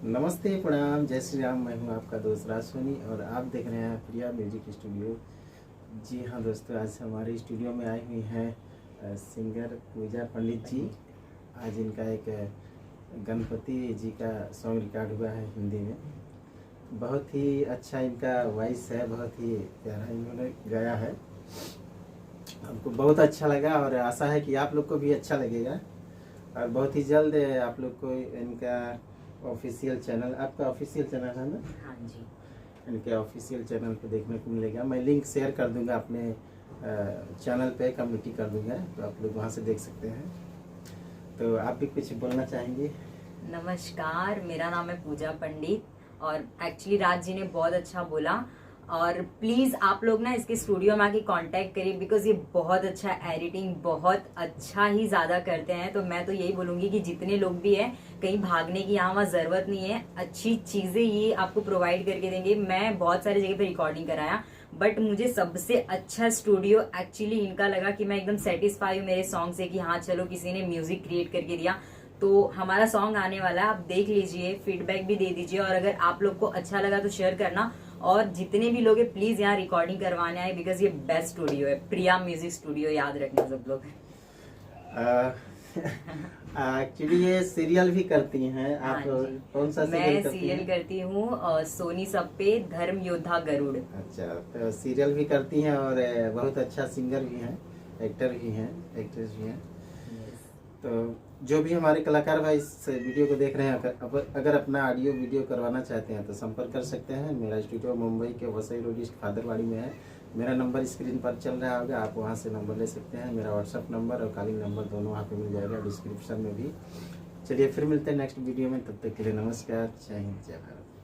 नमस्ते, प्रणाम, जय श्री राम। मैं हूं आपका दोस्त राज सोनी और आप देख रहे हैं प्रिया म्यूजिक स्टूडियो। जी हाँ दोस्तों, आज हमारे स्टूडियो में आई हुई हैं सिंगर पूजा पंडित जी। आज इनका एक गणपति जी का सॉन्ग रिकॉर्ड हुआ है हिंदी में। बहुत ही अच्छा इनका वॉइस है, बहुत ही प्यारा इन्होंने गाया है। हमको बहुत अच्छा लगा और आशा है कि आप लोग को भी अच्छा लगेगा। और बहुत ही जल्द आप लोग को इनका ऑफिशियल चैनल, आपका ऑफिशियल चैनल है ना? हाँ जी। इनके ऑफिशियल चैनल पे देखने को मिलेगा। मैं लिंक शेयर कर दूंगा अपने चैनल पे, कम्युनिटी कर दूंगा, तो आप लोग वहाँ से देख सकते हैं। तो आप भी कुछ बोलना चाहेंगे? नमस्कार, मेरा नाम है पूजा पंडित और एक्चुअली राज जी ने बहुत अच्छा बोला। और प्लीज आप लोग ना इसके स्टूडियो में आके कांटेक्ट करिए, बिकॉज ये बहुत अच्छा एडिटिंग बहुत अच्छा ही ज्यादा करते हैं। तो मैं तो यही बोलूंगी कि जितने लोग भी हैं, कहीं भागने की यहाँ वहाँ जरूरत नहीं है, अच्छी चीजें ये आपको प्रोवाइड करके देंगे। मैं बहुत सारी जगह पे रिकॉर्डिंग कराया, बट मुझे सबसे अच्छा स्टूडियो एक्चुअली इनका लगा कि मैं एकदम सेटिस्फाई हूँ मेरे सॉन्ग से कि हाँ चलो किसी ने म्यूजिक क्रिएट करके दिया। तो हमारा सॉन्ग आने वाला है, आप देख लीजिए, फीडबैक भी दे दीजिए और अगर आप लोग को अच्छा लगा तो शेयर करना। और जितने भी लोग हैं प्लीज यहाँ रिकॉर्डिंग करवाने आए, बिकॉज ये बेस्ट स्टूडियो है, प्रिया म्यूजिक स्टूडियो, याद रखना सब लोग। एक्चुअली ये सीरियल भी करती हैं आप? हाँ जी। कौन सा सीरियल मैं करती सीरियल हैं? करती हूँ सोनी सब पे, धर्म योद्धा गरुड़। अच्छा, तो सीरियल भी करती हैं और बहुत अच्छा सिंगर भी हैं, एक्टर भी हैं, एक्ट्रेस भी हैं। तो जो भी हमारे कलाकार भाई इस वीडियो को देख रहे हैं, अगर अपना ऑडियो वीडियो करवाना चाहते हैं तो संपर्क कर सकते हैं। मेरा स्टूडियो मुंबई के वसई रोड ईस्ट फादरवाड़ी में है। मेरा नंबर स्क्रीन पर चल रहा होगा, आप वहां से नंबर ले सकते हैं। मेरा व्हाट्सअप नंबर और कॉलिंग नंबर दोनों वहाँ पे मिल जाएगा, डिस्क्रिप्शन में भी। चलिए फिर मिलते हैं नेक्स्ट वीडियो में, तब तक के लिए नमस्कार, जय हिंद, जय भारत।